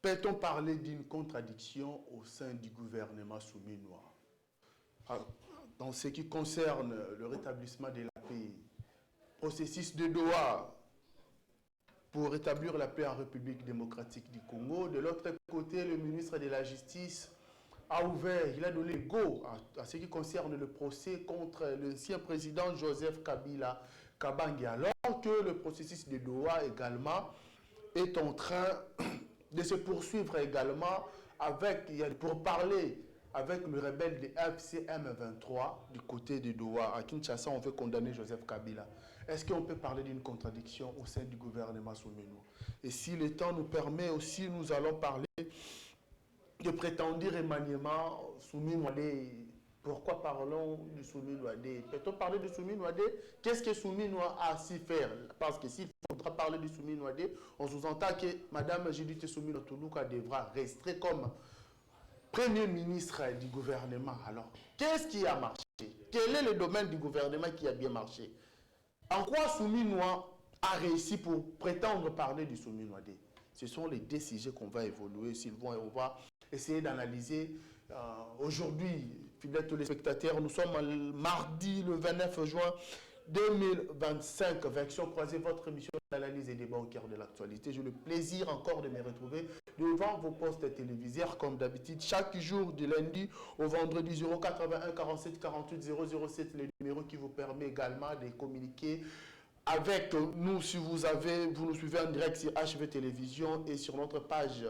peut-on parler d'une contradiction au sein du gouvernement souminois? Dans ce qui concerne le rétablissement de la paix, processus de Doha pour rétablir la paix en République démocratique du Congo. De l'autre côté, le ministre de la Justice a ouvert, il a donné go à ce qui concerne le procès contre l'ancien président Joseph Kabila Kabange, alors que le processus de Doha également est en train de se poursuivre également pour parler avec le rebelle de FCM23 du côté de Doha. À Kinshasa, on veut condamner Joseph Kabila. Est-ce qu'on peut parler d'une contradiction au sein du gouvernement souminois? Et si le temps nous permet aussi, nous allons parler de prétendu remaniement souminois-dé. Pourquoi parlons du souminois-dé? Peut-on parler du souminois-dé? Qu'est-ce que souminois a à s'y faire? Parce que s'il faudra parler du souminois-dé, on sous-entend que Mme Judith Soumino Tuluka devra rester comme Premier ministre du gouvernement. Alors, qu'est-ce qui a marché? Quel est le domaine du gouvernement qui a bien marché? En quoi Souminois a réussi pour prétendre parler du Souminois-dé? Ce sont les deux sujets qu'on va évoluer, Sylvain, et on va essayer d'analyser. Aujourd'hui, fidèles téléspectateurs, nous sommes mardi le 29 juin 2025. Version croisée, votre émission d'analyse et débat au cœur de l'actualité. J'ai le plaisir encore de me retrouver devant vos postes téléviseurs comme d'habitude chaque jour du lundi au vendredi 081 47 48 007, le numéro qui vous permet également de communiquer avec nous si vous nous suivez en direct sur HV Télévision et sur notre page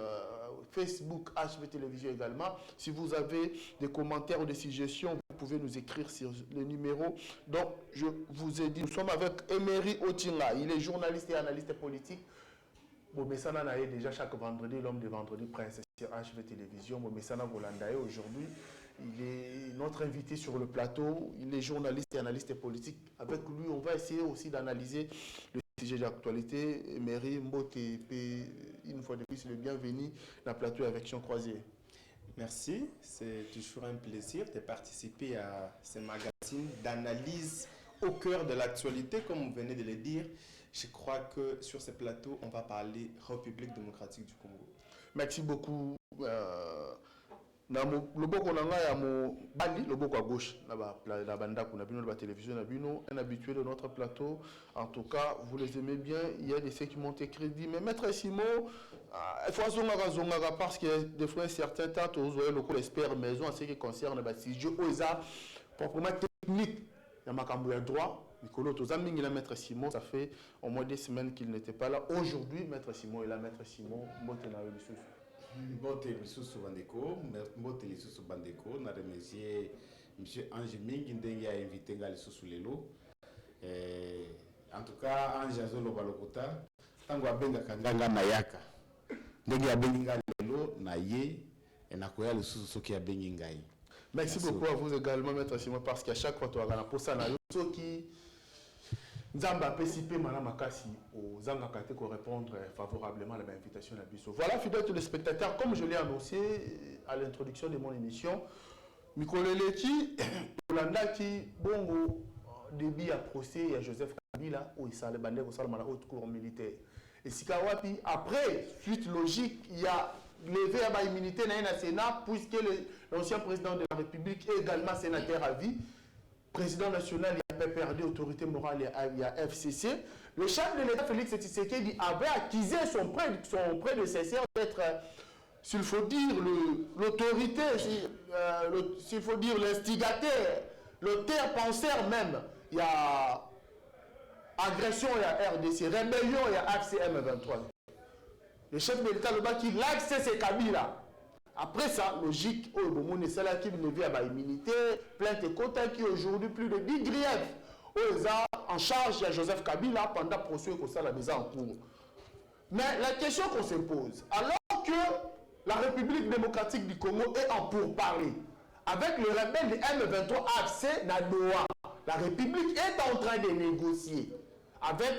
Facebook HV Télévision également. Si vous avez des commentaires ou des suggestions, vous pouvez nous écrire sur le numéro. Donc, je vous ai dit, nous sommes avec Emery Otinga. Il est journaliste et analyste politique. Bomessana Naye déjà chaque vendredi, l'homme de vendredi prince sur HV Télévision. Bomessana Volandaye aujourd'hui. Il est notre invité sur le plateau. Il est journaliste et analyste politique. Avec lui, on va essayer aussi d'analyser le sujet d'actualité. Emery Mbote, une fois de plus, le bienvenu dans le plateau avec Action Croisée. Merci, c'est toujours un plaisir de participer à ce magazine d'analyse au cœur de l'actualité, comme vous venez de le dire. Je crois que sur ce plateau, on va parler République démocratique du Congo. Merci beaucoup. Le boko nanga ya mo bali le boko à gauche la banda qu'on a vu dans la télévision un habitué de notre plateau. En tout cas, vous les aimez bien. Il y a des faits qui montent crédit. Mais Maître Simon, il faut zonga parce que des fois certains temps vous voyez le coup expert maison en ce qui concerne si je osa proprement technique. Il y a makambo ya droit. Nicolo Tozaming il a Maître Simon, ça fait au moins des semaines qu'il n'était pas là. Aujourd'hui, Maître Simon est là. Maître Simon, Mbotena Welissouf. Mbote lisusu bandeko, mbote lisusu bandeko, na remercier monsieur Ange Mingi ndenge a invité nga lisusu lelo. En tout cas, Ange azolo balokota, tango abenga kanganga na yaka. Ndenge abengi nga lelo na ye et na koya lisusu soki abengi ngai. Merci beaucoup à vous également Maître Simon parce qu'à chaque fois tu as pour ça na yo soki Nzamba PCP Madame Makassi aux Zangakate pour répondre favorablement à l'invitation de la Bissau. Voilà, fidèles téléspectateurs, comme je l'ai annoncé à l'introduction de mon émission, Mikoleleki, Olanda qui, bongo, débit à procès à Joseph Kabila, où il s'est bandé au salon de la haute cour militaire. Et Sikawapi, après, suite logique, il y a levé à l'immunité dans le Sénat, puisque l'ancien président de la République est également sénateur à vie. Président national, il a perdu autorité morale, il y a FCC. Le chef de l'État, Félix Tshisekedi, avait accusé son prédécesseur d'être, s'il faut dire, l'autorité, s'il faut dire l'instigateur, l'auteur penseur même. Il y a agression, il y a RDC, rébellion, il y a FCM 23. Le chef de l'État, le bas qui l'axe, c'est Kabila. Après ça, logique, c'est là qui ne vient pas immunité, plainte et quota qui aujourd'hui plus de 10 griefs. En charge de Joseph Kabila pendant le procès que ça la mise en cours. Mais la question qu'on se pose, alors que la République démocratique du Congo est en pourparlers, avec le rebelle de M23 AFC Nadoa, la République est en train de négocier avec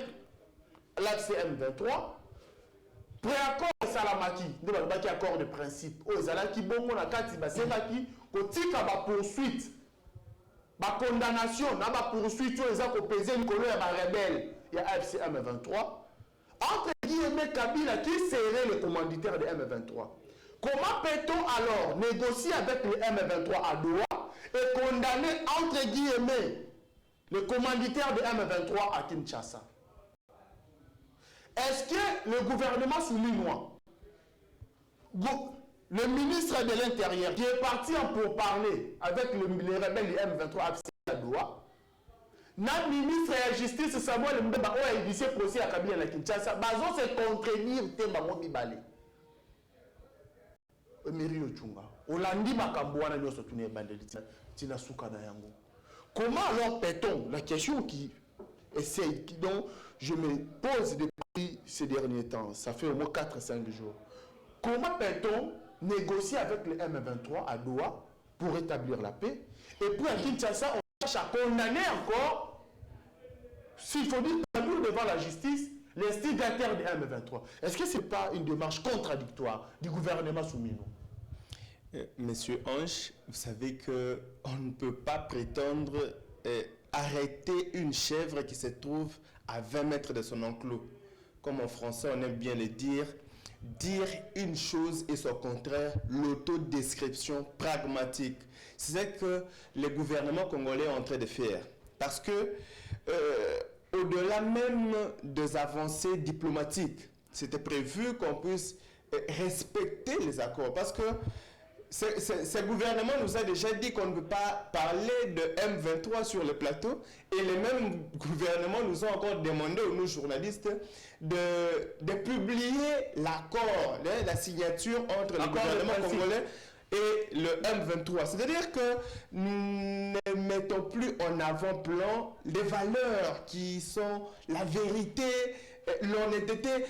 l'AFC M23. Préaccord Salamaki, nous avons un accord de principe. Aux Zalaki, bon, on a quatre, c'est qui, kotika ba poursuite, ba condamnation, na ba poursuite, ils ont pesé une colonne à rebelle, il y a FCM 23. entre guillemets Kabila qui serait le commanditaire de M23. Comment peut-on alors négocier avec le M23 à Doha et condamner entre guillemets le commanditaire de M23 à Kinshasa? Est-ce que le gouvernement souminois, le ministre de l'Intérieur qui est parti en pourparler avec les rebelles du M23 à Doha, notre ministre de la Justice Samuel Mbemba a initié le procès à Kabila à Kinshasa, bazo se contredire Temba Mobibale. Emeri Ochunga, Olandi Makamboana Nyoso Tune Bandeli Tina Soukana Yango. Comment alors peut-on, la question qui essaye, dont je me pose depuis ces derniers temps, ça fait au moins 4-5 jours, comment peut-on négocier avec le M23 à Doha pour établir la paix, et puis à Kinshasa, on cherche à condamner encore, s'il faut dire, devant la justice, les signataires de M23. Est-ce que ce n'est pas une démarche contradictoire du gouvernement soumino? Monsieur Ange, vous savez qu'on ne peut pas prétendre arrêter une chèvre qui se trouve à 20 mètres de son enclos. Comme en français, on aime bien le dire une chose et son contraire, l'autodescription pragmatique. C'est ce que le gouvernement congolais est en train de faire. Parce que, au-delà même des avancées diplomatiques, c'était prévu qu'on puisse respecter les accords. Parce que ce gouvernement nous a déjà dit qu'on ne peut pas parler de M23 sur le plateau, et les mêmes gouvernements nous ont encore demandé, nous journalistes, de publier l'accord, la signature entre le gouvernement congolais et le M23. C'est-à-dire que nous ne mettons plus en avant-plan les valeurs qui sont la vérité, l'honnêteté,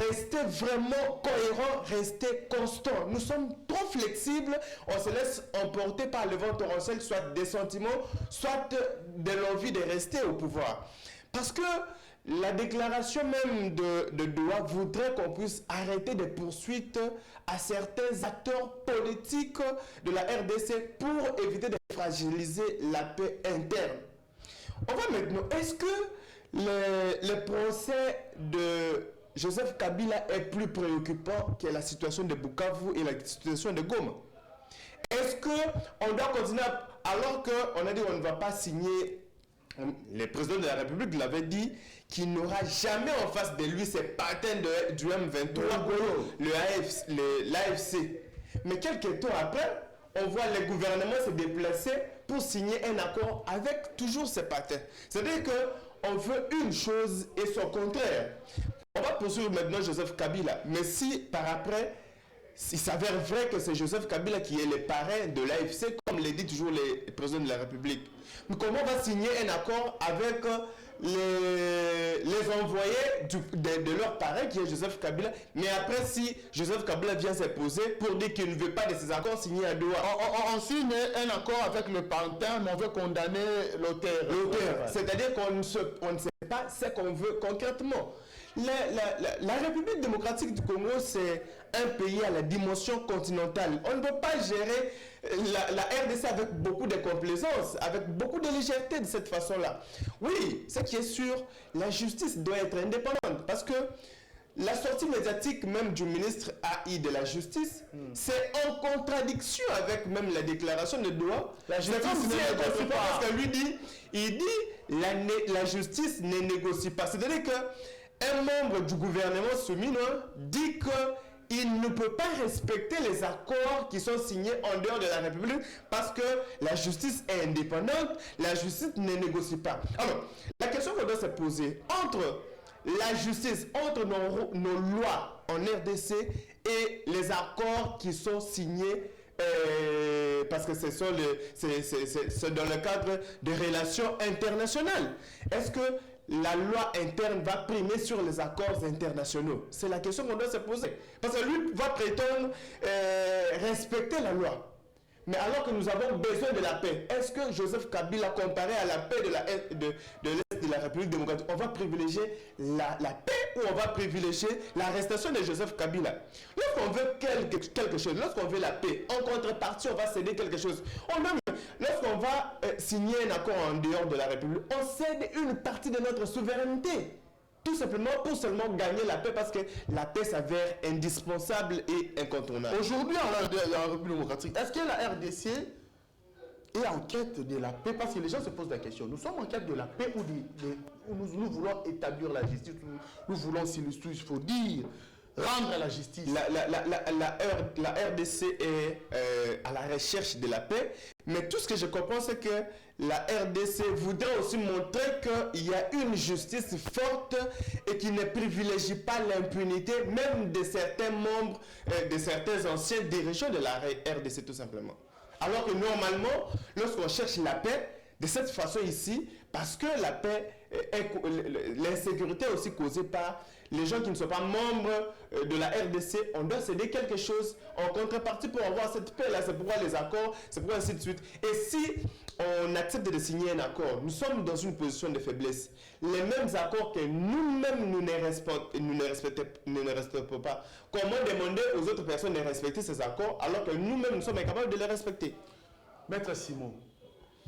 rester vraiment cohérent, rester constant. Nous sommes trop flexibles, on se laisse emporter par le vent torrentiel, soit des sentiments, soit de l'envie de rester au pouvoir. Parce que la déclaration même de Doha voudrait qu'on puisse arrêter des poursuites à certains acteurs politiques de la RDC pour éviter de fragiliser la paix interne. On va maintenant, est-ce que le procès de Joseph Kabila est plus préoccupant que la situation de Bukavu et la situation de Goma? Est-ce qu'on doit continuer, alors qu'on a dit qu'on ne va pas signer, le président de la République l'avait dit, qu'il n'aura jamais en face de lui ces patins du M23, l'AFC. Mais quelques temps après, on voit le gouvernement se déplacer pour signer un accord avec toujours ces patins. C'est-à-dire qu'on veut une chose et son contraire. On va poursuivre maintenant Joseph Kabila. Mais si par après, il s'avère vrai que c'est Joseph Kabila qui est le parrain de l'AFC, comme le dit toujours le président de la République, mais comment on va signer un accord avec les envoyés de leur parrain qui est Joseph Kabila, mais après si Joseph Kabila vient s'imposer pour dire qu'il ne veut pas de ces accords signés à Doha? On signe un accord avec le pantin, mais on veut condamner l'auteur. C'est-à-dire qu'on ne sait pas ce qu'on veut concrètement. La République démocratique du Congo, c'est un pays à la dimension continentale. On ne peut pas gérer la RDC avec beaucoup de complaisance, avec beaucoup de légèreté de cette façon-là. Oui, ce qui est sûr, la justice doit être indépendante, parce que la sortie médiatique même du ministre AI de la Justice, c'est en contradiction avec même la déclaration de Doha. La justice ne négocie pas, parce que il dit la justice ne négocie pas. C'est-à-dire qu'un membre du gouvernement souminois dit qu'il ne peut pas respecter les accords qui sont signés en dehors de la République parce que la justice est indépendante, la justice ne négocie pas. Alors, la question qu'on doit se poser entre la justice, entre nos lois en RDC et les accords qui sont signés, parce que c'est dans le cadre des relations internationales. Est-ce que la loi interne va primer sur les accords internationaux? C'est la question qu'on doit se poser. Parce que lui va prétendre respecter la loi. Mais alors que nous avons besoin de la paix, est-ce que Joseph Kabila, comparé à la paix de l'Est de la République démocratique, on va privilégier la paix ou on va privilégier l'arrestation de Joseph Kabila? Lorsqu'on veut quelque chose, lorsqu'on veut la paix, en contrepartie, on va céder quelque chose. Lorsqu'on va signer un accord en dehors de la République, on cède une partie de notre souveraineté. tout simplement pour seulement gagner la paix, parce que la paix s'avère indispensable et incontournable. Aujourd'hui, en République démocratique, est-ce que la RDC est en quête de la paix? Parce que les gens se posent la question. Nous sommes en quête de la paix ou nous voulons établir la justice, nous voulons, il faut dire, rendre la justice. La RDC est à la recherche de la paix, mais tout ce que je comprends, c'est que la RDC voudrait aussi montrer qu'il y a une justice forte et qui ne privilégie pas l'impunité, même de certains membres, de certains anciens dirigeants de la RDC, tout simplement. Alors que normalement, lorsqu'on cherche la paix, de cette façon ici, parce que la paix, l'insécurité est aussi causée par les gens qui ne sont pas membres de la RDC, on doit céder quelque chose en contrepartie pour avoir cette paix-là. C'est pourquoi les accords, c'est pourquoi ainsi de suite. Et si on accepte de signer un accord, nous sommes dans une position de faiblesse. Les mêmes accords que nous-mêmes nous ne respectons pas. Comment demander aux autres personnes de respecter ces accords alors que nous-mêmes nous sommes incapables de les respecter? Maître Simon,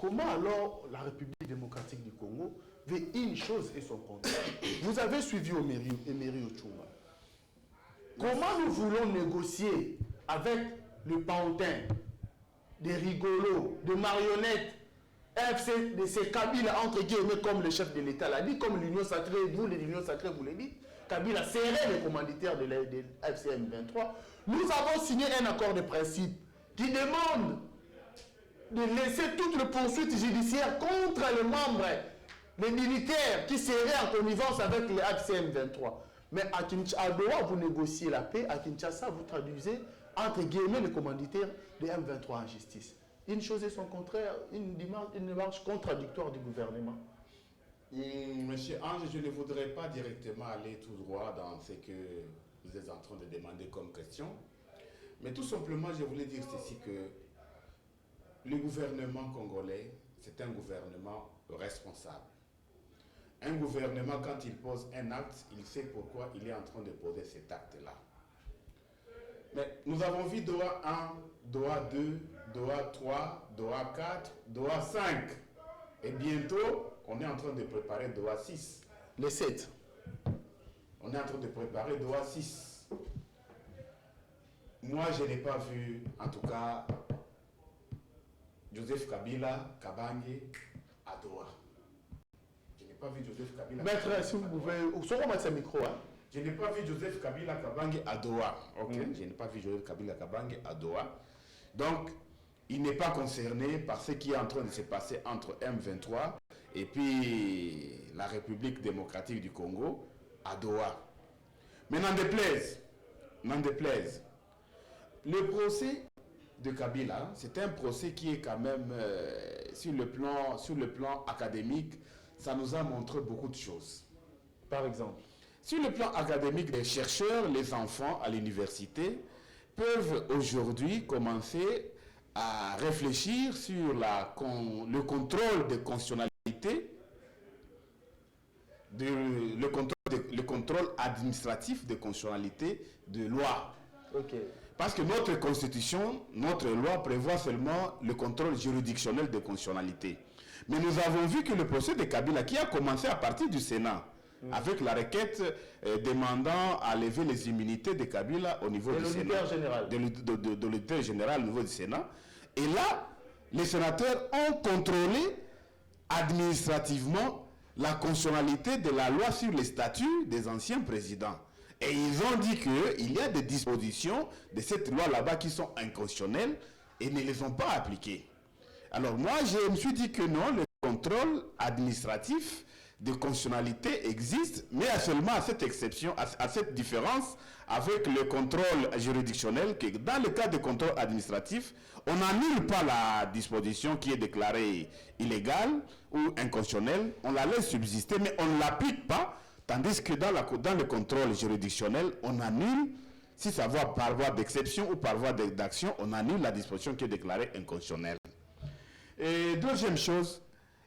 comment alors la République démocratique du Congo veut une chose et son contraire? Vous avez suivi Emery Ochumba. Comment nous voulons négocier avec le pantin, des rigolos, des marionnettes, de ces Kabila, entre guillemets, comme le chef de l'État l'a dit, comme l'Union sacrée, vous, l'Union sacrée, vous l'avez dit, Kabila serait le commanditaire de FCM 23. Nous avons signé un accord de principe qui demande de laisser toute la poursuite judiciaire contre les membres, les militaires qui seraient en connivence avec les FCM 23. Mais à Doha, vous négociez la paix. À Kinshasa, vous traduisez, entre guillemets, le commanditaire de M23 en justice. Une chose et son contraire, une démarche contradictoire du gouvernement. Monsieur Ange, je ne voudrais pas directement aller tout droit dans ce que vous êtes en train de demander comme question. Mais tout simplement, je voulais dire ceci, que le gouvernement congolais, c'est un gouvernement responsable. Un gouvernement, quand il pose un acte, il sait pourquoi il est en train de poser cet acte-là. Mais nous avons vu Doha 1, Doha 2, Doha 3, Doha 4, Doha 5. Et bientôt, on est en train de préparer Doha 6. Les 7. On est en train de préparer Doha 6. Moi, je n'ai pas vu, en tout cas, Joseph Kabila, Kabange, à Doha. Je n'ai pas vu Joseph Kabila. Maître, si vous pouvez, on mettre ce micro, hein? Je n'ai pas vu Joseph Kabila Kabange à Doha. Ok. Je n'ai pas vu Joseph Kabila Kabange à Doha. Donc, il n'est pas concerné par ce qui est en train de se passer entre M23 et puis la République démocratique du Congo à Doha. Mais n'en déplaise, le procès de Kabila, c'est un procès qui est quand même, sur le plan académique, ça nous a montré beaucoup de choses. Par exemple, sur le plan académique, les chercheurs, les enfants à l'université peuvent aujourd'hui commencer à réfléchir sur le contrôle de constitutionnalité, le contrôle administratif de constitutionnalité de loi. okay. Parce que notre constitution, notre loi prévoit seulement le contrôle juridictionnel de constitutionnalité. Mais nous avons vu que le procès de Kabila, qui a commencé à partir du Sénat, avec la requête demandant à lever les immunités de Kabila au niveau du Sénat, de l'auditeur général au niveau du Sénat. Et là, les sénateurs ont contrôlé administrativement la constitutionnalité de la loi sur les statuts des anciens présidents. Et ils ont dit qu'il y a des dispositions de cette loi là-bas qui sont inconstitutionnelles et ne les ont pas appliquées. Alors moi, je me suis dit que non, le contrôle administratif de constitutionnalité existe, mais seulement à cette exception, à cette différence avec le contrôle juridictionnel, que dans le cas de contrôle administratif, on n'annule pas la disposition qui est déclarée illégale ou inconstitutionnelle, on la laisse subsister, mais on ne l'applique pas, tandis que dans le contrôle juridictionnel, on annule, si ça va par voie d'exception ou par voie d'action, on annule la disposition qui est déclarée inconstitutionnelle. Et deuxième chose,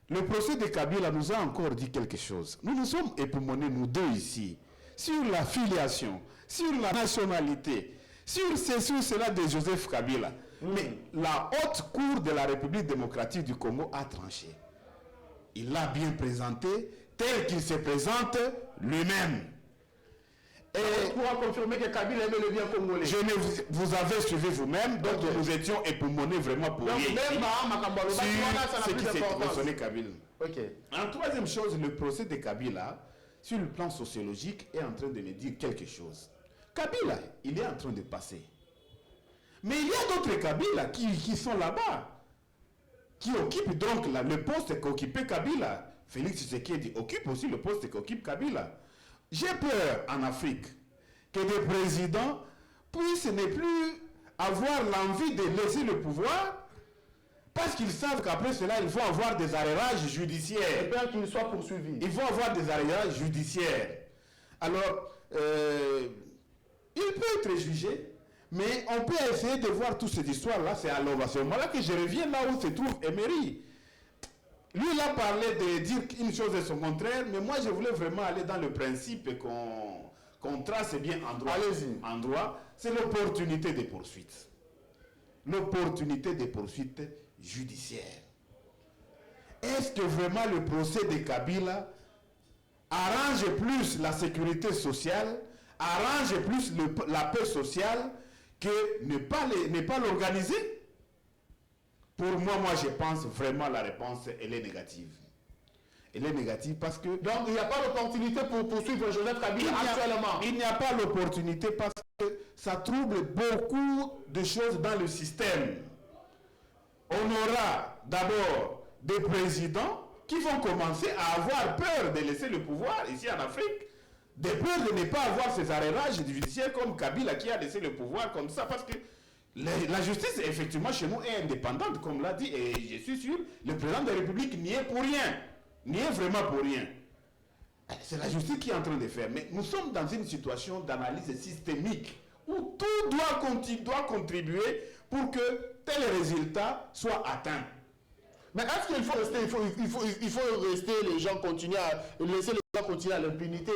le procès de Kabila nous a encore dit quelque chose. Nous nous sommes époumonés, nous deux ici, sur la filiation, sur la nationalité, sur cela de Joseph Kabila. Mais la haute cour de la République démocratique du Congo a tranché. Il l'a bien présenté, tel qu'il se présente lui-même. Et on pourra confirmer que Kabila aimait le bien congolais. Vous avez suivi vous-même, donc Okay. nous étions époumonés vraiment pour Donc, rien même sur ce qui s'est d'importance. mentionné Kabila. Ok. En troisième chose, le procès de Kabila, sur le plan sociologique, est en train de me dire quelque chose. Kabila, il est en train de passer. Mais il y a d'autres Kabila qui sont là-bas, qui occupent donc le poste qu'occupait Kabila. Félix Tshisekedi occupe aussi le poste qu'occupe Kabila. J'ai peur en Afrique que des présidents puissent ne plus avoir l'envie de laisser le pouvoir parce qu'ils savent qu'après cela, ils vont avoir des arrérages judiciaires. J'ai peur qu'il soit poursuivi. Ils vont avoir des arrérages judiciaires. Alors, il peut être jugé, mais on peut essayer de voir toute cette histoire-là. C'est à ce moment-là que je reviens là où se trouve Emery. Lui, il a parlé de dire une chose et son contraire, mais moi, je voulais vraiment aller dans le principe qu'on trace bien en droit. Allez-y. En droit, c'est l'opportunité des poursuites. L'opportunité des poursuites judiciaires. Est-ce que vraiment le procès de Kabila arrange plus la sécurité sociale, arrange plus la paix sociale que ne pas l'organiser? Pour moi, je pense vraiment la réponse, elle est négative. Elle est négative parce que... Donc, il n'y a pas d'opportunité pour poursuivre Joseph Kabila actuellement. Il n'y a pas l'opportunité parce que ça trouble beaucoup de choses dans le système. On aura d'abord des présidents qui vont commencer à avoir peur de laisser le pouvoir ici en Afrique, de peur de ne pas avoir ces arrérages judiciaires comme Kabila qui a laissé le pouvoir comme ça, parce que la justice, effectivement, chez nous est indépendante, comme l'a dit, et je suis sûr, le président de la République n'y est pour rien, n'y est vraiment pour rien. C'est la justice qui est en train de faire. Mais nous sommes dans une situation d'analyse systémique où tout doit contribuer pour que tel résultat soit atteint. Mais est-ce qu'il faut rester, il faut rester, les gens continuer à laisser les gens continuer à l'impunité?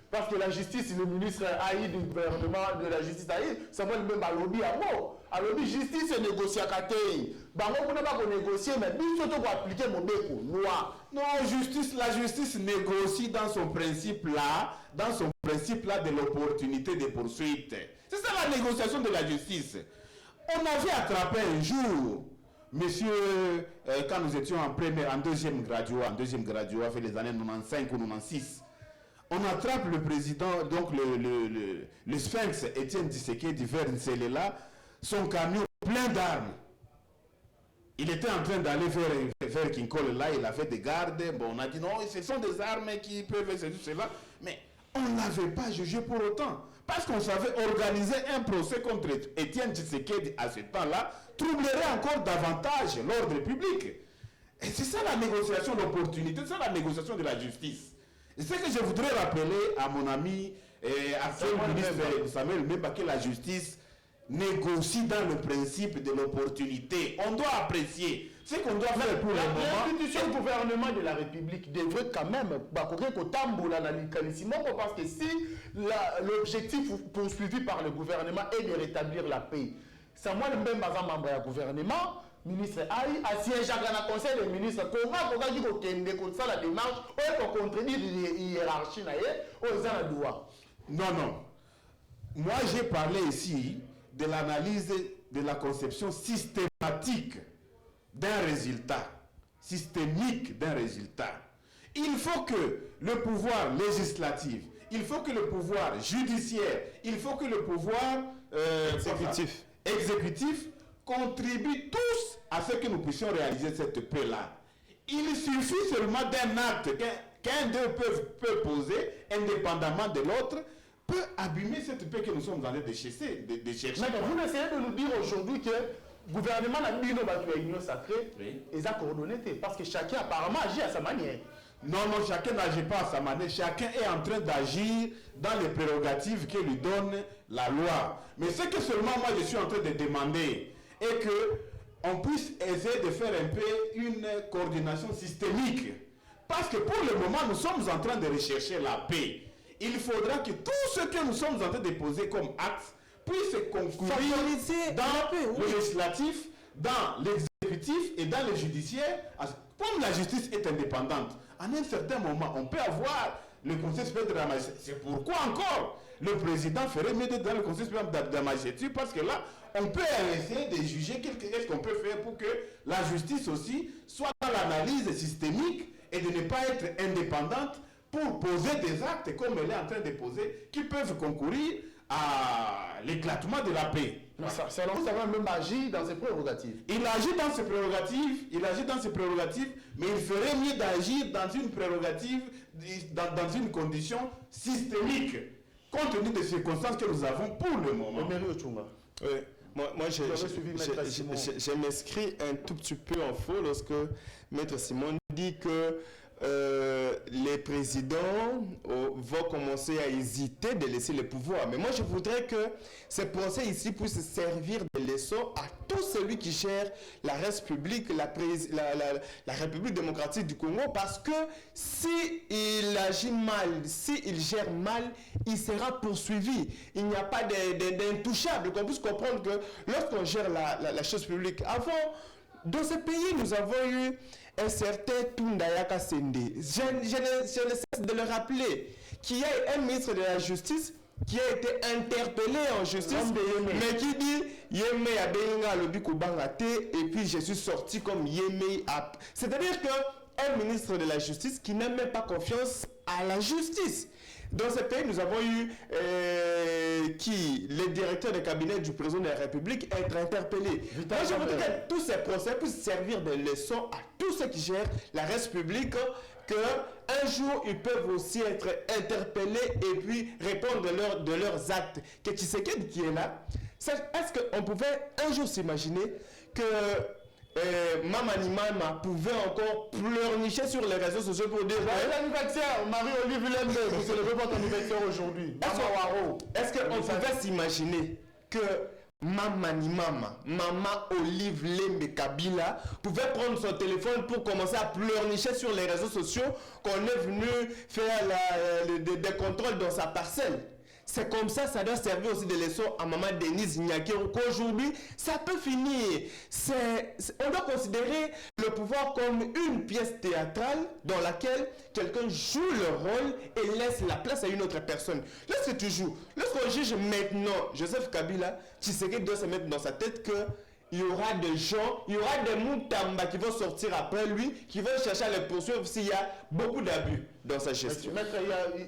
Parce que la justice, le ministre Haï du gouvernement de la justice Haï, ça va même à lobby à mot. À lobby, justice et négocier à côté. Bah, on n'a pas négocier, mais bien sûr, on va appliquer mon béco, loi. Non, la justice négocie dans son principe là de l'opportunité de poursuite. C'est ça la négociation de la justice. On avait attrapé un jour, monsieur, quand nous étions en deuxième graduat, fait les années 95 ou 96, on attrape le président, donc le Sphinx, Étienne Tshisekedi vers Nselela, son camion plein d'armes. Il était en train d'aller vers Kinkole, là, il a fait des gardes. Bon, on a dit non, ce sont des armes qui peuvent faire cela. Mais on n'avait pas jugé pour autant. Parce qu'on savait organiser un procès contre Étienne Tshisekedi à ce temps-là, troublerait encore davantage l'ordre public. Et c'est ça la négociation d'opportunité, c'est ça la négociation de la justice. Et c'est que je voudrais rappeler à mon ami, actuel ministre Samuel Mbemba, que la justice négocie dans le principe de l'opportunité. On doit apprécier ce qu'on doit faire pour le moment. L'institution du gouvernement de la République devrait quand même parce que si l'objectif poursuivi par le gouvernement est de rétablir la paix, Samuel Mbemba, membre du gouvernement, ministre Haï, a siégé dans le conseil des ministres. Comment on dit qu'on ça la démarche pour contredire la hiérarchie aux endroits? Non. Moi, j'ai parlé ici de l'analyse de la conception systématique d'un résultat, systémique d'un résultat. Il faut que le pouvoir législatif, il faut que le pouvoir judiciaire, il faut que le pouvoir exécutif contribuent tous à ce que nous puissions réaliser cette paix-là. Il suffit seulement d'un acte qu'un d'eux peut poser, indépendamment de l'autre, peut abîmer cette paix que nous sommes en train de chercher. Mais vous essayez de nous dire aujourd'hui que le gouvernement n'a pas eu une union sacrée et ça coordonné parce que chacun apparemment agit à sa manière. Non, chacun n'agit pas à sa manière. Chacun est en train d'agir dans les prérogatives que lui donne la loi. Mais ce que seulement moi je suis en train de demander est qu'on puisse essayer de faire un peu une coordination systémique. Parce que pour le moment, nous sommes en train de rechercher la paix. Il faudra que tout ce que nous sommes en train de poser comme acte puisse concourir dans le législatif, dans l'exécutif et dans le judiciaire. Comme la justice est indépendante, à un certain moment, on peut avoir le Conseil supérieur de la magistrature. C'est pourquoi encore le président ferait mieux d'être dans le Conseil supérieur de la magistrature, parce que là, on peut essayer de juger qu'est-ce qu'on peut faire pour que la justice aussi soit dans l'analyse systémique et de ne pas être indépendante pour poser des actes comme elle est en train de poser, qui peuvent concourir à l'éclatement de la paix. Ça va même agir dans ses prérogatives. Il agit dans ses prérogatives, mais il ferait mieux d'agir dans une prérogative, dans une condition systémique, compte tenu des circonstances que nous avons pour le moment. Oui. Moi je m'inscris un tout petit peu en faux lorsque Maître Simon dit que les présidents vont commencer à hésiter de laisser le pouvoir. Mais moi, je voudrais que ces procès ici puissent servir de leçon à tout celui qui gère la République, la République démocratique du Congo, parce que s'il agit mal, s'il gère mal, il sera poursuivi. Il n'y a pas d'intouchable. Qu'on puisse comprendre que lorsqu'on gère la chose publique, avant, dans ce pays, nous avons eu un certain Tundayaka Sende. Je ne cesse de le rappeler, qu'il y a un ministre de la Justice qui a été interpellé en justice, mais qui dit Yeme Abenga Lobiku Bangate, et puis je suis sorti comme Yeme Ap. C'est-à-dire qu'un ministre de la Justice qui n'a même pas confiance à la justice. Dans ce pays, nous avons eu le directeur de cabinet du président de la République être interpellé. Moi, je voudrais que tous ces procès puissent servir de leçon à tous ceux qui gèrent la République, qu'un jour, ils peuvent aussi être interpellés et puis répondre de leurs actes. Que Tshisekedi qui est là, est-ce qu'on pouvait un jour s'imaginer que Mamani Mama pouvait encore pleurnicher sur les réseaux sociaux pour dire l'anniversaire, Marie-Olive Lembe, vous célébrez votre anniversaire aujourd'hui. Est-ce qu'on pouvait s'imaginer que Mamani Mama, Mama Olive Lembe Kabila, pouvait prendre son téléphone pour commencer à pleurnicher sur les réseaux sociaux qu'on est venu faire des contrôles dans sa parcelle? C'est comme ça doit servir aussi de leçon à Maman Denise Nyakero, qu'aujourd'hui, ça peut finir. On doit considérer le pouvoir comme une pièce théâtrale dans laquelle quelqu'un joue le rôle et laisse la place à une autre personne. Lorsqu'on juge maintenant Joseph Kabila, Tshisekedi doit se mettre dans sa tête que il y aura des gens, il y aura des Moutamba qui vont sortir après lui, qui vont chercher à le poursuivre s'il y a beaucoup d'abus dans sa gestion. Maître,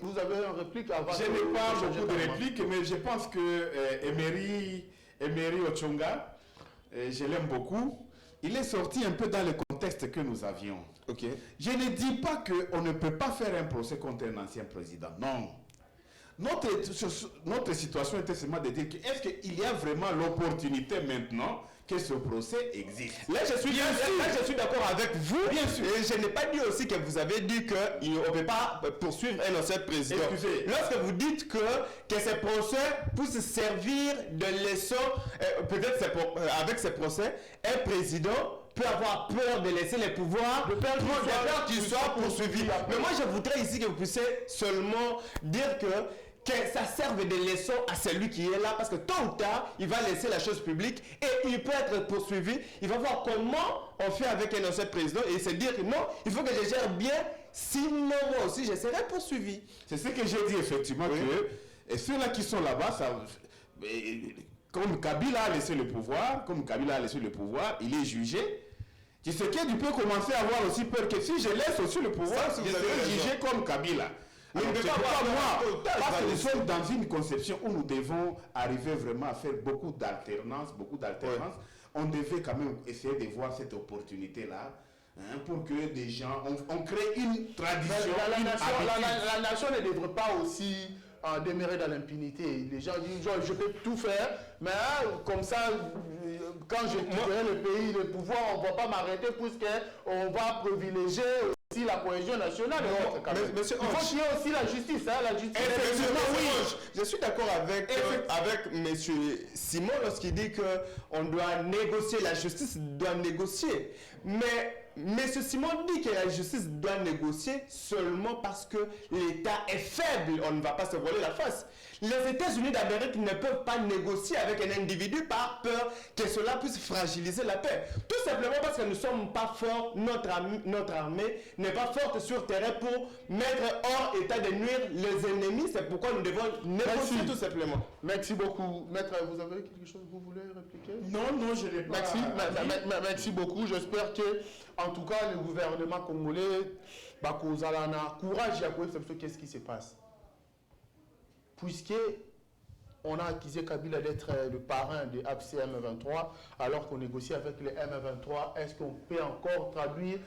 vous avez une réplique avant? Je n'ai pas beaucoup de répliques, mais je pense que Emery Ochonga, je l'aime beaucoup, il est sorti un peu dans le contexte que nous avions. Okay. Je ne dis pas qu'on ne peut pas faire un procès contre un ancien président, non. Notre situation était seulement de dire est-ce qu'il y a vraiment l'opportunité maintenant que ce procès existe. Là, je suis d'accord avec vous. Bien sûr. Et je n'ai pas dit aussi que vous avez dit qu'on ne peut pas poursuivre un ancien président. Excusez. Lorsque vous dites que ces procès puissent servir de leçon, peut-être avec ces procès, un président peut avoir peur de laisser les pouvoirs, de peur qu'il soit poursuivi. Mais moi, je voudrais ici que vous puissiez seulement dire que ça serve de leçon à celui qui est là, parce que tôt ou tard, il va laisser la chose publique et il peut être poursuivi. Il va voir comment on fait avec un ancien président et se dire que non, il faut que je gère bien, sinon moi aussi je serai poursuivi. C'est ce que j'ai dit effectivement, oui. Et ceux-là qui sont là-bas, comme Kabila a laissé le pouvoir, il est jugé. Tshisekedi peut commencer à avoir aussi peur que si je laisse aussi le pouvoir, je serai jugé comme Kabila. Alors, c'est pas moi, parce que nous sommes dans une conception où nous devons arriver vraiment à faire beaucoup d'alternance. Ouais. On devait quand même essayer de voir cette opportunité-là, hein, pour que des gens, on crée une tradition. La nation ne devrait pas aussi demeurer dans l'impunité. Les gens disent, je peux tout faire, mais comme ça, quand je quitterai le pays, le pouvoir, on ne va pas m'arrêter puisqu'on va privilégier aussi la cohésion nationale. Il faut qu'il y ait aussi la justice. La justice. Oui. Je suis d'accord avec M. Simon lorsqu'il dit qu'on doit négocier, la justice doit négocier. Mais M. Simon dit que la justice doit négocier seulement parce que l'État est faible. On ne va pas se voiler la face. Les États-Unis d'Amérique ne peuvent pas négocier avec un individu par peur que cela puisse fragiliser la paix. Tout simplement parce que nous ne sommes pas forts, notre armée n'est pas forte sur terrain pour mettre hors état de nuire les ennemis. C'est pourquoi nous devons négocier tout simplement. Merci beaucoup. Maître, vous avez quelque chose que vous voulez répliquer? Non, je l'ai pas. Merci beaucoup. J'espère que, en tout cas, le gouvernement congolais, Bakozalana, courage, qu'est-ce qui se passe? Puisque on a accusé Kabila d'être le parrain de AFC M23, alors qu'on négocie avec les M23, est-ce qu'on peut encore traduire,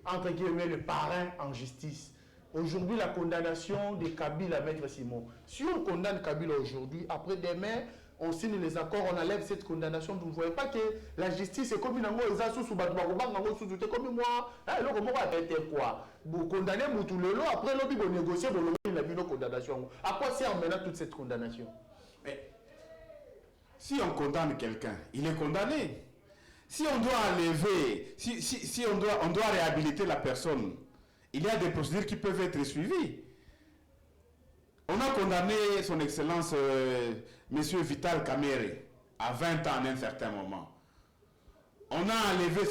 entre guillemets, le parrain en justice? Aujourd'hui, la condamnation de Kabila, Maître Simon. Si on condamne Kabila aujourd'hui, après demain, on signe les accords, on enlève cette condamnation. Vous ne voyez pas que la justice est comme une ango, ils ont sous comme moi. Alors, comment on va faire quoi? Vous condamnez Moutoulélo, après l'objet de négocier, vous avez une condamnation. À quoi sert maintenant toute cette condamnation? Mais, si on condamne quelqu'un, il est condamné. Si on doit enlever, si on doit réhabiliter la personne, il y a des procédures qui peuvent être suivies. On a condamné son Excellence Monsieur Vital Kamerhe à 20 ans à un certain moment. On a enlevé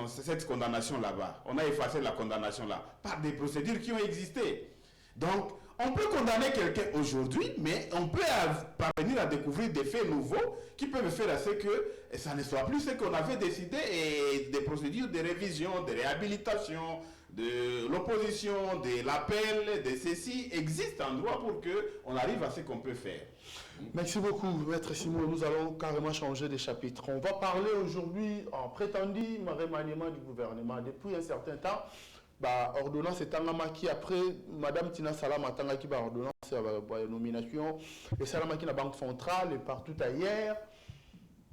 cette condamnation là-bas. On a effacé la condamnation là par des procédures qui ont existé. Donc, on peut condamner quelqu'un aujourd'hui, mais on peut parvenir à découvrir des faits nouveaux qui peuvent faire à ce que ça ne soit plus ce qu'on avait décidé et des procédures de révision, de réhabilitation, de l'opposition, de l'appel, de ceci existent en droit pour qu'on arrive à ce qu'on peut faire. Merci beaucoup, Maître Simon. Nous allons carrément changer de chapitre. On va parler aujourd'hui en prétendu remaniement du gouvernement. Depuis un certain temps, ordonnance est qui après Madame Tina Salama qui va ordonnance nomination et Salama qui la Banque centrale et partout ailleurs.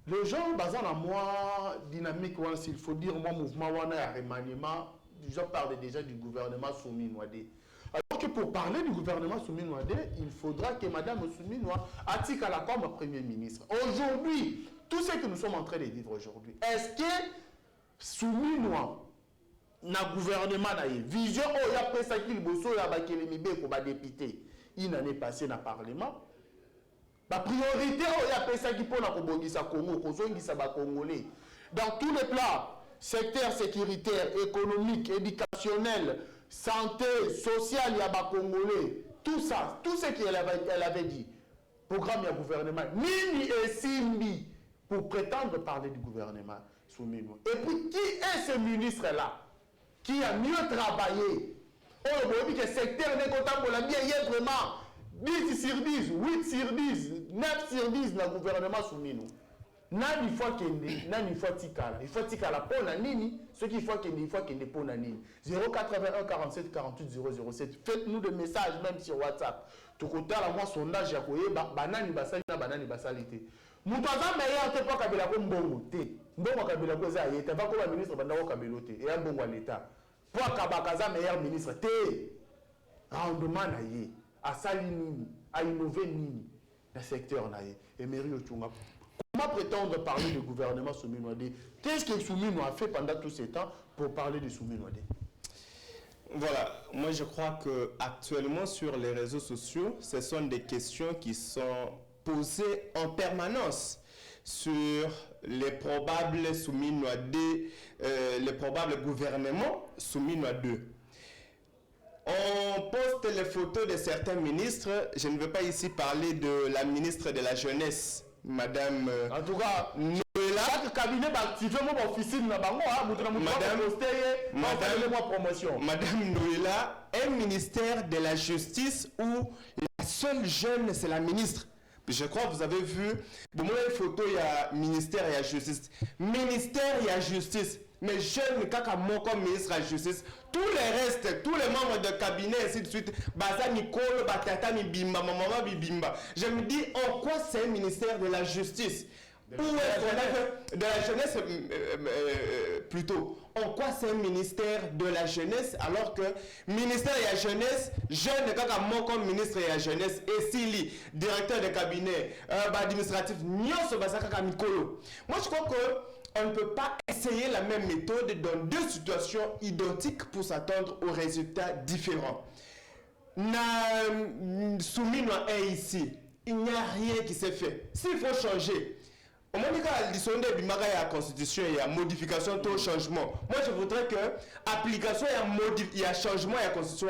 Les gens basant à moi dynamique, s'il faut dire moi mouvement wana remaniement, je parle déjà du gouvernement Soumi Noadé. Alors que pour parler du gouvernement Soumi Noadé, il faudra que Madame Soumi Noadé attique à la comme Premier ministre. Aujourd'hui, tout ce que nous sommes en train de vivre aujourd'hui, est-ce que Soumi Noadé na gouvernement na vision o ya pesa ki liboso ya bakele mibeko ba député une année passée na parlement la priorité o ya pesa ki pona ko bongisa Congo ko zongisa ba congolais dans tous les plans secteur sécuritaire économique éducationnel santé social ya ba congolais tout ça tout ce qu'elle avait dit programme ya gouvernement nini et simbi pour prétendre parler du gouvernement Soumino. Et puis qui est ce ministre là qui a mieux travaillé? Oh, bon, que le secteur n'est content pour la bien, il y a vraiment 10 sur 10, 8 sur 10, 9 sur 10 dans le gouvernement soumis nous. Nani fois qu'il nani fois tikala. Il faut tikala pour la nini, ce qu'il faut qu'il faut qu'il pour la nini. 081 47 48 007. Faites-nous des messages même sur WhatsApp. Tout côté là moi sondage ya koye banani basali na banani basalite. Mutaza meilleur te pas kabila ko mbongo te. Mbongo kabila ko za yete va ko ba ministre bandako kabilo te. Et mbongo à l'état. Pour kabakaza meilleur ministre te. Rendement na ye. Asali nini, a innover nini dans secteur na ye. Emery Otunga. Comment prétendre parler du gouvernement Soumi Noadé? Qu'est-ce que Soumi Noadé a fait pendant tout ce temps pour parler de Soumi Noadé? Voilà, moi je crois que actuellement sur les réseaux sociaux, ce sont des questions qui sont posées en permanence sur les probables Soumi Noadé, les probables gouvernements Soumi Noadé. On poste les photos de certains ministres. Je ne veux pas ici parler de la ministre de la Jeunesse, Madame en tout cas, Noëlla. Chaque cabinet va activer mon officine là-bas. Madame Noëlla, un ministère de la Justice où la seule jeune, c'est la ministre. Je crois que vous avez vu, pour moi, une photo, il y a ministère et la justice. Ministère et la justice. Mais jeune, comme ministre de la justice, tous les restes, tous les membres de cabinet, ainsi de suite, Baza Nicole, Batata Bimba, Maman Bibimba. Je me dis, en quoi c'est un ministère de la justice? Où est de la jeunesse plutôt? En quoi c'est un ministère de la jeunesse alors que ministère de la jeunesse, jeune comme ministre de la jeunesse, et Sili, directeur de cabinet, administratif, moi je crois que on ne peut pas essayer la même méthode dans deux situations identiques pour s'attendre aux résultats différents. Soumis est ici. Il n'y a rien qui s'est fait. S'il faut changer, au moins, il y a la constitution, il y a modification, tout changement. Moi, je voudrais que application, il y a changement, il y a constitution,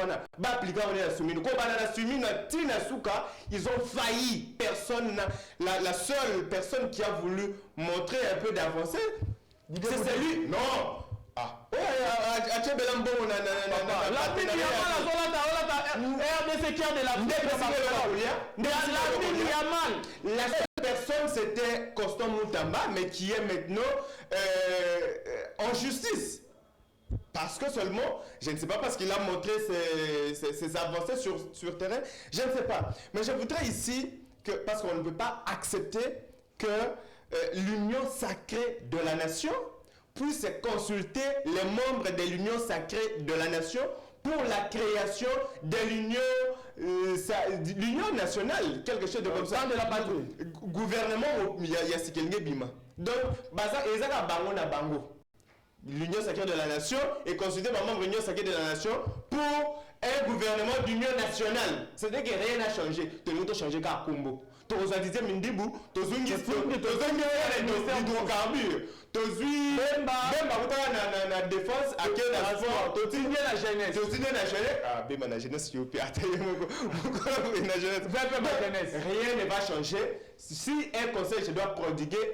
ils ont failli. Personne, la seule personne qui a voulu montrer un peu d'avancée, c'est celui. Non. Ah. La seule personne, c'était Constant Moutamba, mais qui est maintenant en justice. Parce que seulement, je ne sais pas, parce qu'il a montré ses avancées sur terrain, je ne sais pas. Mais je voudrais ici, parce qu'on ne peut pas accepter que l'union sacrée de la nation puisse consulter les membres de l'union sacrée de la nation pour la création de l'union nationale, quelque chose de comme ça. De la patrie. Gouvernement, il y a ce qu'il y a bima. Donc, l'union sacrée de la nation est consultée par membre de l'union sacrée de la nation pour un gouvernement d'union nationale. C'est-à-dire que rien n'a changé. Tout le monde a changé qu'à Combo. Tozadizé Mindibu, Tozungi hydrocarbures, Tozui na défense, à quel sport, Tozungi la jeunesse. Tozungi la jeunesse. Ah, Bema la jeunesse, s'il vous plaît, attendez la jeunesse. Rien ne va changer. Si un conseil, je dois prodiguer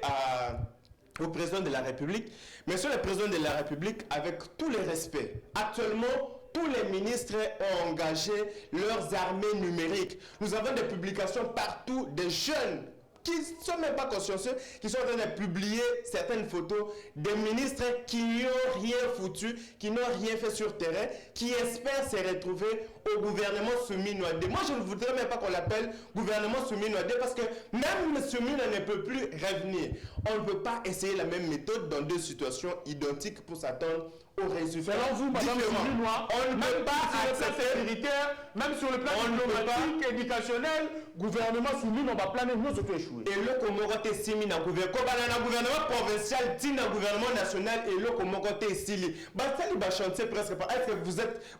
au président de la République, monsieur le président de la République, avec tous les respects, actuellement, tous les ministres ont engagé leurs armées numériques. Nous avons des publications partout, des jeunes qui ne sont même pas consciencieux, qui sont en train de publier certaines photos des ministres qui n'ont rien foutu, qui n'ont rien fait sur terrain, qui espèrent se retrouver au gouvernement Soumis-Nouadé. Moi, je ne voudrais même pas qu'on l'appelle gouvernement Soumis-Nouadé parce que même Soumis-Nouadé ne peut plus revenir. On ne peut pas essayer la même méthode dans deux situations identiques pour s'attendre aux résultats. Selon vous, madame Soumis-Nouadé, on ne peut pas accepter militaire, même sur le plan diplomatique, éducationnel, gouvernement Soumis, on va planer, nous surtout échouer. Et le Komorote Simi na gouvernement provincial, tina gouvernement national et le Komorote Sili. Bastali va chanter presque pas. Est-ce que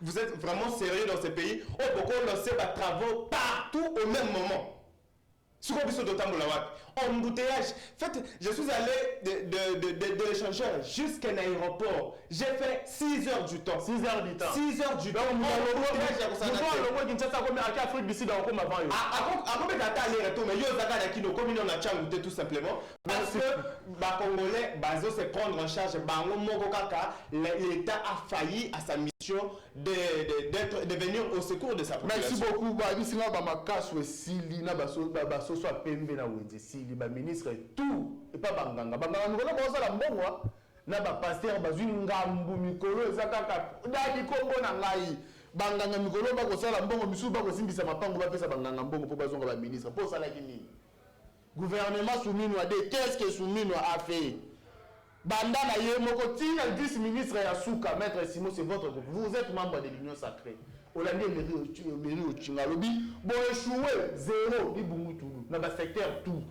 vous êtes vraiment sérieux dans ce pays? Oh, pourquoi on lançait des travaux partout au même moment? Sur le de Tamboulawak, embouteillage. En fait, je suis allé de l'échangeur jusqu'à l'aéroport. J'ai fait 6 heures du temps. 6 heures du temps. 6 heures du temps. Tout simplement. Parce que les Congolais, se prendre en charge, l'État a failli à sa mission de venir au secours de sa population. Merci beaucoup. Soit PMB na wenze si les ministres tout et pas banganga nous allons la mbongwa na ba pasteur bazui ngambu mikolo ezakaka dali kombo na ngai banganga mikolo ba ko sala mbongo misu ba ko simbisa mapango ba pesa banganga mbongo po bazonga ba ministre po sala kini gouvernement Soumis-Nouadé qu'est-ce que Soumis-Nouadé a fait banda na ye moko tina le vice-ministre ya Souka maître Simon c'est votre vous êtes membre de l'union sacrée Hollande mairie au Tchingalobi, bon échoué, zéro, ni Bungutulu, dans le secteur tout,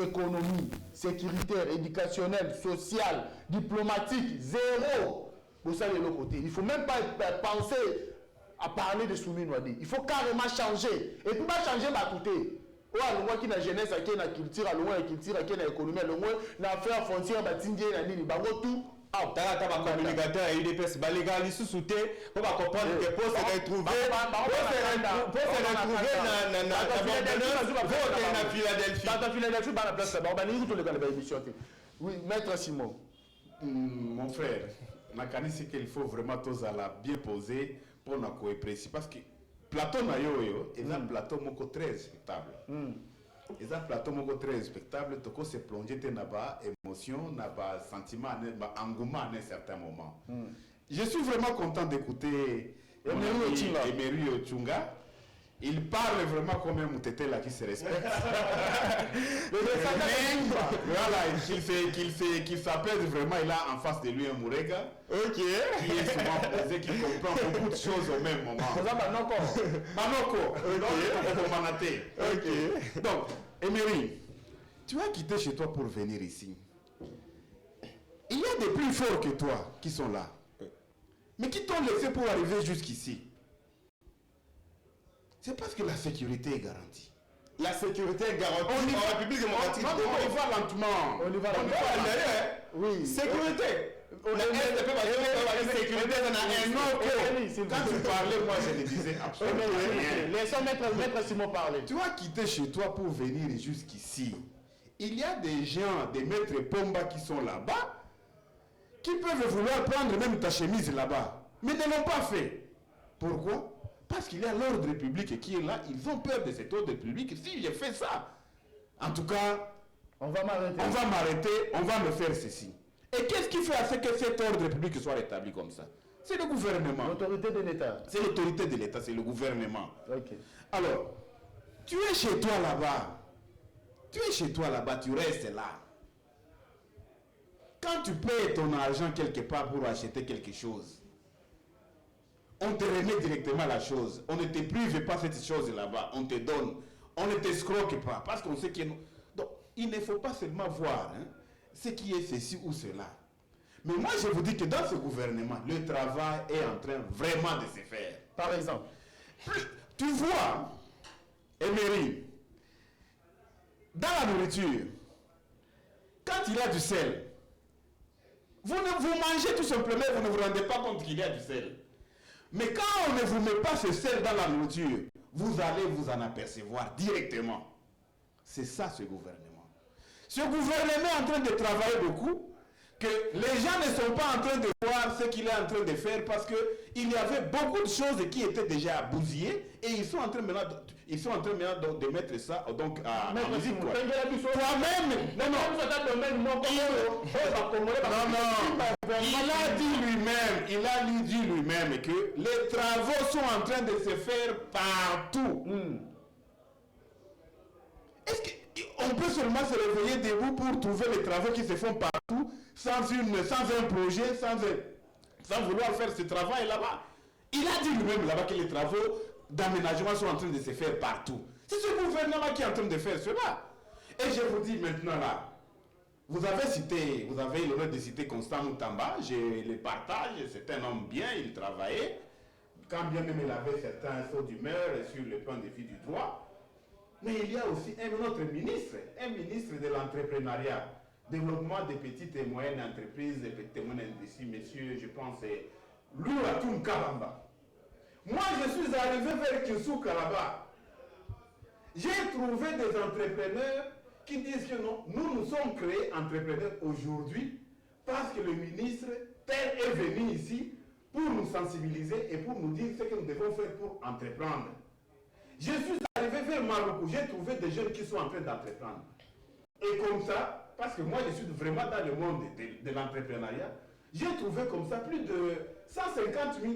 économie, sécuritaire, éducationnel, social, diplomatique, zéro. Vous savez l'autre côté, il ne faut même pas penser à parler de Soumis-Nouadé, il faut carrément changer, et puis pas changer ma côté. Ouais, le moins qui na jeunesse, qui na culture, le moins culture, qui na économie, le moins na affaire frontière, batindie, na nini, bango tout. Ah, t'as un communicateur et UDPS, les gars, ils sont soutenus pour comprendre que pour se retrouver, dans Philadelphie, dans la place là-bas, oui, maître Simon. Mon frère, c'est qu'il faut vraiment tous à la bien poser pour nous coller précis parce que plateau na yo est un plateau moko très respectable. Et un plateau moko très respectable, tu peux se plonger dans ba émotion, dans ba sentiment, dans engouement à un certain moment. Je suis vraiment content d'écouter Emery Ochunga. Il parle vraiment comme un moutété là qui se respecte. Voilà, qu'il s'appelle vraiment, il a en face de lui un Mourega. Ok. Qui est souvent posé, qui comprend beaucoup de choses au même moment. Manoko. Ok. Donc, Emery, tu as quitté chez toi pour venir ici. a des plus forts que toi qui sont là. Mais qui t'ont laissé pour arriver jusqu'ici? C'est parce que la sécurité est garantie. La sécurité est garantie en République démocratique. On y va lentement. On y va lentement. Oui. Sécurité. Quand tu parlais, moi je le disais absolument rien. Laissons maître Simon parler. Tu as quitté chez toi pour venir jusqu'ici. Il y a des gens, des maîtres Pomba qui sont là-bas, qui peuvent vouloir prendre même ta chemise là-bas, mais ne l'ont pas fait. Pourquoi? Parce qu'il y a l'ordre public qui est là, ils ont peur de cet ordre public. Si j'ai fait ça, en tout cas, on va m'arrêter, on va me faire ceci. Et qu'est-ce qui fait à ce que cet ordre public soit rétabli comme ça? C'est le gouvernement. L'autorité de l'État. C'est l'autorité de l'État, c'est le gouvernement. Ok. Alors, tu es chez toi là-bas. Tu es chez toi là-bas, tu restes là. Quand tu payes ton argent quelque part pour acheter quelque chose, on te remet directement la chose. On ne te prive pas cette chose là-bas. On te donne. On ne t'escroque pas. Parce qu'on sait qu'il y a... Donc, il ne faut pas seulement voir ce qui est ceci ou cela. Mais moi, je vous dis que dans ce gouvernement, le travail est en train vraiment de se faire. Par exemple. Tu vois, Emery, dans la nourriture, quand il y a du sel, vous mangez tout simplement, vous ne vous rendez pas compte qu'il y a du sel. Mais quand on ne vous met pas ce sel dans la nourriture, vous allez vous en apercevoir directement. C'est ça ce gouvernement. Ce gouvernement est en train de travailler beaucoup, que les gens ne sont pas en train de voir ce qu'il est en train de faire parce qu'il y avait beaucoup de choses qui étaient déjà bousillées et ils sont en train maintenant de mettre ça donc à musique. Toi-même, il a dit lui-même que les travaux sont en train de se faire partout. Est-ce qu'on peut seulement se réveiller debout pour trouver les travaux qui se font partout sans un projet, sans vouloir faire ce travail là-bas? Il a dit lui-même là-bas que les travaux d'aménagement sont en train de se faire partout. C'est ce gouvernement qui est en train de faire cela. Et je vous dis maintenant là, vous avez l'honneur de citer Constant Moutamba, je le partage, c'est un homme bien, il travaillait, quand bien même il avait certains sauts d'humeur sur le point de vue du droit. Mais il y a aussi un autre ministre, de l'entrepreneuriat, développement des petites et moyennes entreprises, des petites et moyennes industries, monsieur, je pense, Louratou Karamba. Moi, je suis arrivé vers Kisuka là-bas. J'ai trouvé des entrepreneurs qui disent que non, nous sommes créés entrepreneurs aujourd'hui parce que le ministre tel est venu ici pour nous sensibiliser et pour nous dire ce que nous devons faire pour entreprendre. Je suis arrivé vers Marocco, j'ai trouvé des jeunes qui sont en train d'entreprendre. Et comme ça, parce que moi je suis vraiment dans le monde de l'entrepreneuriat, j'ai trouvé comme ça plus de 150 000,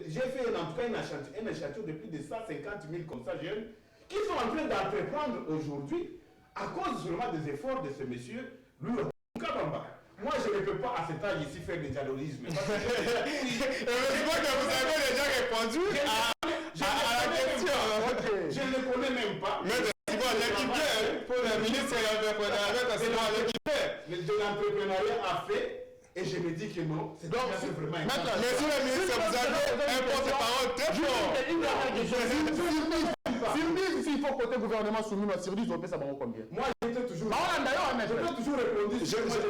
j'ai fait en tout cas un échantillon de plus de 150 000 comme ça jeunes qui sont en train d'entreprendre aujourd'hui à cause seulement des efforts de ce monsieur Louratou Kabamba. Moi, je ne peux pas à cet âge ici faire des dialogismes. Heureusement que vous avez déjà répondu à la question. Je ne le connais même pas. Mais c'est bon, pour le ministre de l'entrepreneuriat, c'est bon, de l'entrepreneuriat a fait, et je me dis que non, c'est vraiment important. Monsieur le ministre, vous avez un porte-parole très fort. S'il faut côté gouvernement soumis à Sirdi, ils ont fait ça combien? Moi, j'étais toujours. Je peux toujours répondre. Moi, je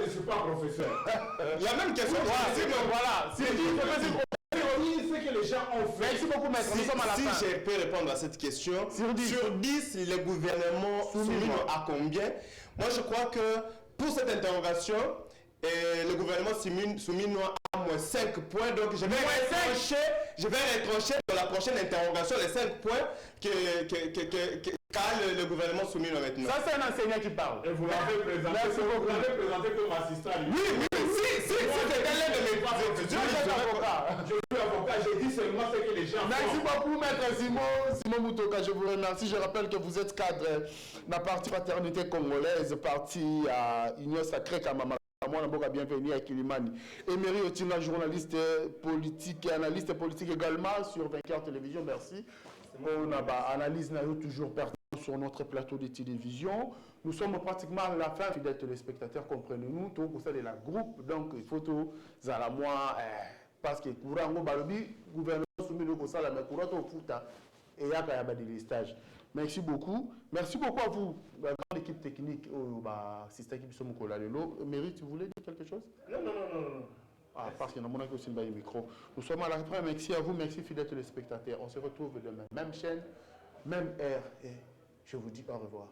ne suis pas professeur. La même question. Voilà. Ce que les gens ont fait. Merci beaucoup, maître. Si je peux répondre à cette question, sur 10, le gouvernement soumis à combien? Moi, je crois que pour cette interrogation, le gouvernement soumis a moins 5 points. Donc, je vais retrancher dans la prochaine interrogation les 5 points qu'a le gouvernement soumis maintenant. Ça, c'est un enseignant qui parle. Et vous l'avez présenté comme assistant. Oui, c'était l'un de mes étudiants. Je suis avocat, j'ai dit seulement ce que les gens Merci beaucoup, maître Simon Moutoka, je vous remercie. Je rappelle que vous êtes cadre de la partie fraternité congolaise, partie à Union Sacrée Kamama. Moi, bienvenue à Kilimani. Emery Otinga, journaliste politique et analyste politique également sur 24 Télévision. Merci. On a analyse toujours pertinente sur notre plateau de télévision. Nous sommes pratiquement à la fin, fidèles téléspectateurs, comprenez-nous, tout au sein de la groupe, donc il faut tout à moi parce que courant le gouvernement soumis le conseil mais courant au foot et il y a des stages. Merci beaucoup à vous, la grande équipe technique au système qui sont au Lalo. Mérite, tu voulais dire quelque chose? Non. Ah, parce qu'il y a un aussi un micro. Nous sommes à la fin. Merci à vous, merci fidèles téléspectateurs. On se retrouve demain, même chaîne, même heure. Et je vous dis au revoir.